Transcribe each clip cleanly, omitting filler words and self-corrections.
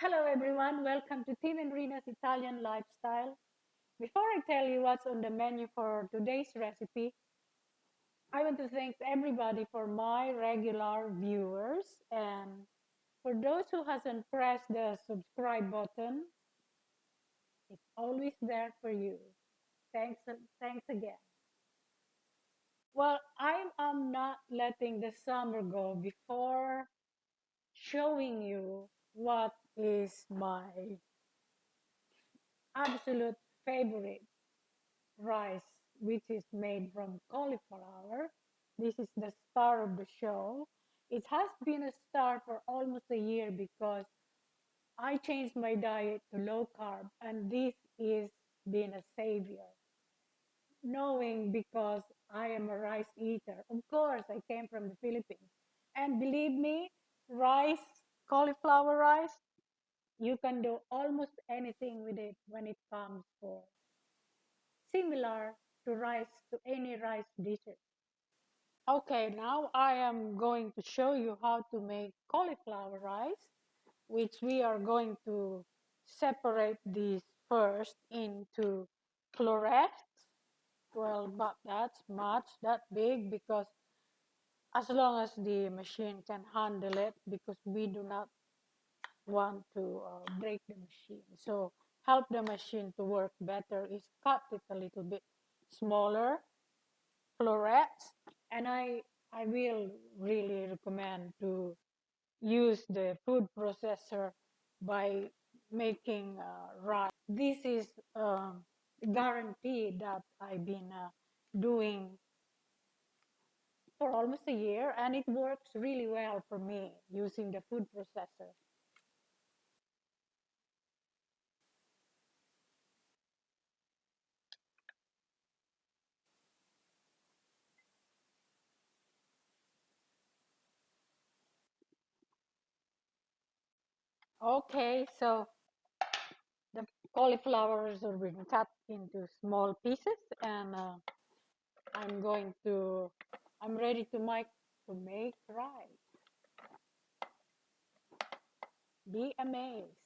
Hello everyone, welcome to Tim and Rina's Italian Lifestyle. Before I tell you what's on the menu for today's recipe, I want to thank everybody for my regular viewers and for those who hasn't pressed the subscribe button, it's always there for you. Thanks again. Well, I am not letting the summer go before showing you what is my absolute favorite rice, which is made from cauliflower. This is the star of the show. It has been a star for almost a year because I changed my diet to low carb, and this is been a savior. Knowing because I am a rice eater. Of course, I came from the Philippines. And believe me, rice, cauliflower rice, you can do almost anything with it when it comes for similar to rice, to any rice dishes. Okay, now I am going to show you how to make cauliflower rice, which we are going to separate these first into florets. Well, not that big, because as long as the machine can handle it, because we do not want to break the machine. So help the machine to work better is cut it a little bit smaller florets, and I will really recommend to use the food processor by making rice. This is guaranteed that I've been doing for almost a year, and it works really well for me using the food processor. Okay, so the cauliflowers are being cut into small pieces, and I'm going to, I'm ready to make rice. Be amazed.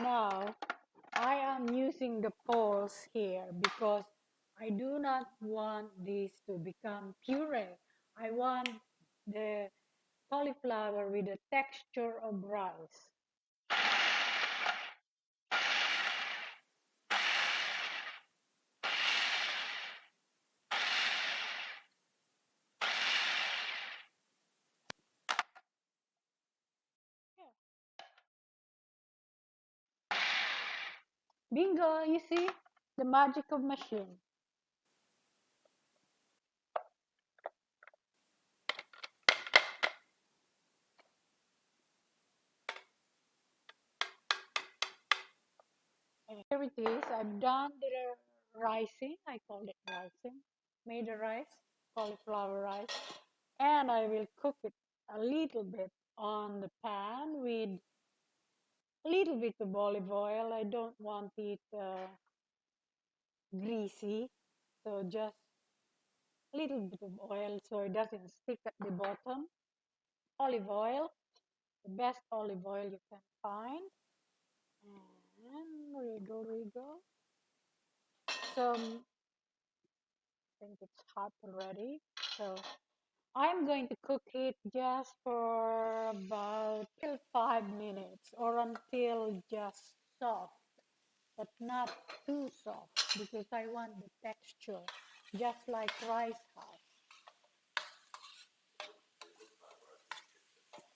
Now, I am using the poles here because I do not want this to become puree. I want the cauliflower with the texture of rice. Yeah. Bingo, you see? The magic of machine. And here it is. I've done the ricing. I call it ricing. Made the rice, cauliflower rice. And I will cook it a little bit on the pan with a little bit of olive oil. I don't want it greasy, so just a little bit of oil so it doesn't stick at the bottom. Olive oil, the best olive oil you can find. And wiggle. So I think it's hot already. So I'm going to cook it just for about till 5 minutes, or until just soft, but not too soft, because I want the texture just like rice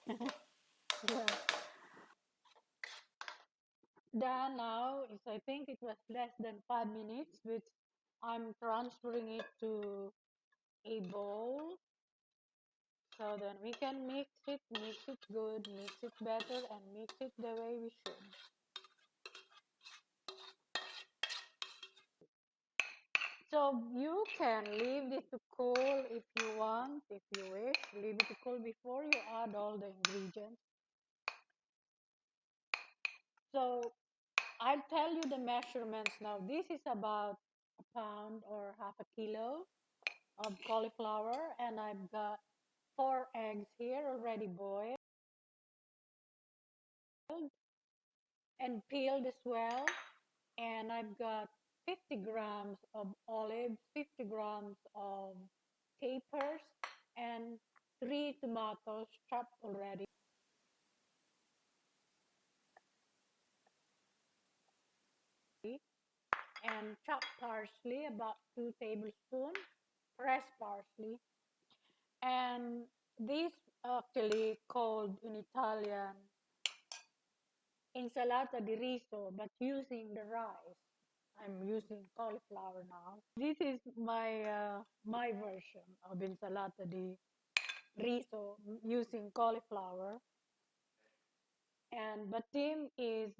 has. Yeah. Done now is, I think it was less than 5 minutes, which I'm transferring it to a bowl. So then we can mix it good, mix it better, and mix it the way we should. So you can leave this to cool if you want, if you wish. Leave it to cool before you add all the ingredients. So I'll tell you the measurements now. This is about a pound or half a kilo of cauliflower, and I've got 4 eggs here already boiled. and peeled as well. And I've got 50 grams of olives, 50 grams of capers, and 3 tomatoes chopped already, and chopped parsley, about 2 tablespoons, pressed parsley. And this actually called in Italian Insalata di riso, but using the rice. I'm using cauliflower now. This is my version of Insalata di riso using cauliflower. And but Tim is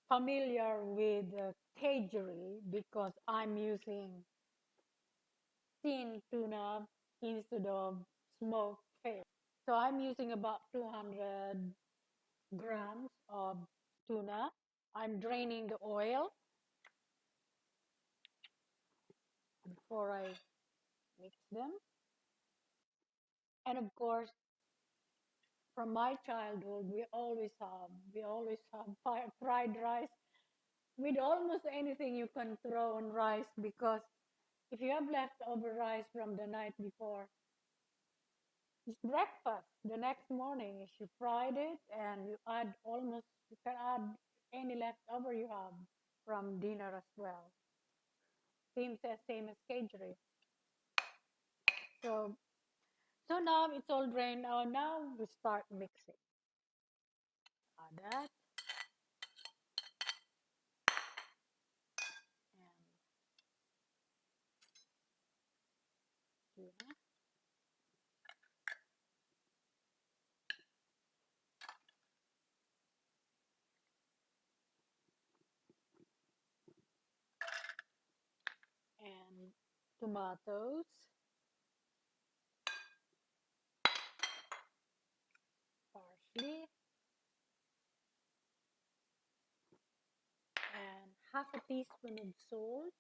familiar with kedgeree because I'm using tin tuna instead of smoked fish. So I'm using about 200 grams of tuna. I'm draining the oil before I mix them. And of course, from my childhood, we always have fried rice with almost anything you can throw on rice, because if you have leftover rice from the night before, it's breakfast. The next morning, if you fried it and you can add any leftover you have from dinner as well. Same as kedgeree. So, so now it's all drained. Now we start mixing. Add that and tuna. And tomatoes, parsley, and half a teaspoon of salt,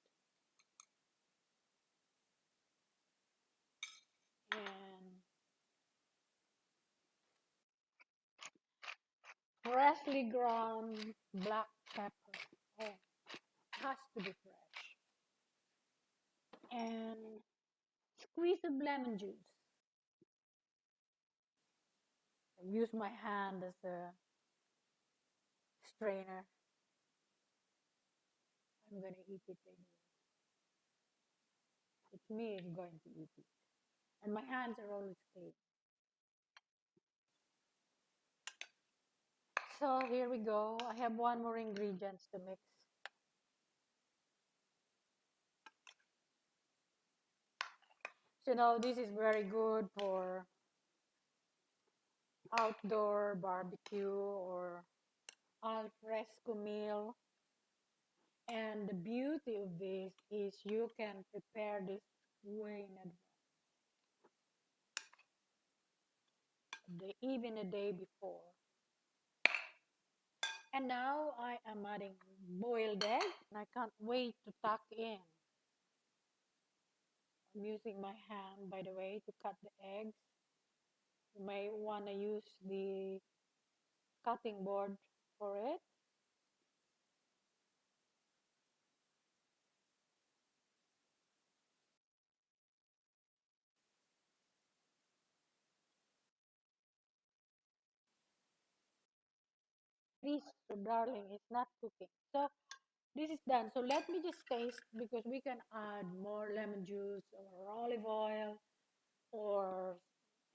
and freshly ground black pepper. Oh, has to be fresh. And squeeze of lemon juice. I use my hand as a strainer. I'm going to eat it anyway. It's me who's going to eat it. And my hands are always clean. So here we go. I have one more ingredients to mix. So now this is very good for outdoor barbecue or al fresco meal. And the beauty of this is you can prepare this way in advance, even a day before. And now I am adding boiled egg, and I can't wait to tuck in. I'm using my hand, by the way, to cut the eggs. You may want to use the cutting board for it. Please, darling, it's not cooking. So this is done. So let me just taste, because we can add more lemon juice or olive oil or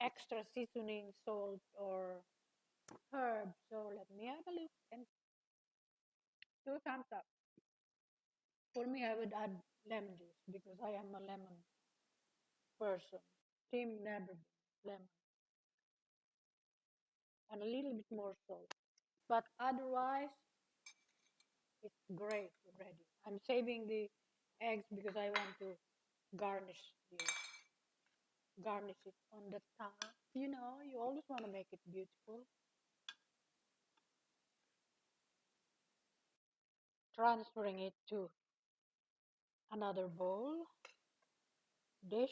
extra seasoning, salt or herb. So let me have a look and 2 thumbs up. For me, I would add lemon juice because I am a lemon person. Team never lemon, and a little bit more salt. But otherwise, it's great already. I'm saving the eggs because I want to garnish the garnish it on the top. You always want to make it beautiful. Transferring it to another bowl, dish,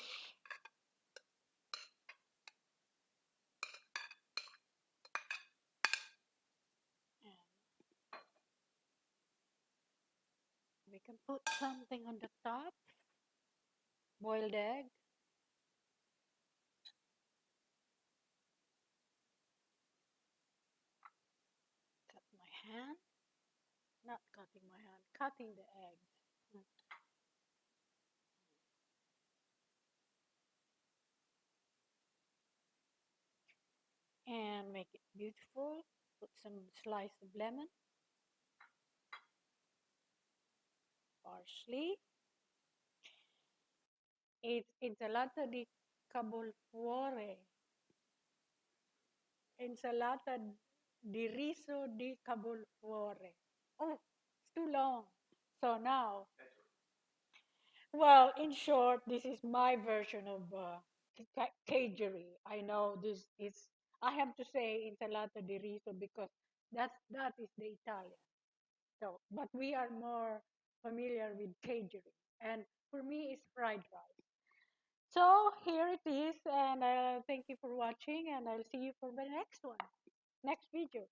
can put something on the top. Boiled egg. Cut my hand. Not cutting my hand, cutting the eggs. Mm. And make it beautiful. Put some slice of lemon, parsley. It's insalata di cauliflower. Insalata di riso di cauliflower. Oh, it's too long. So now, well, in short, this is my version of kedgeree. I know this is. I have to say insalata di riso because that is the Italian. So, but we are more familiar with kedgeree, and for me, it's fried rice. So here it is, and thank you for watching, and I'll see you for the next one, next video.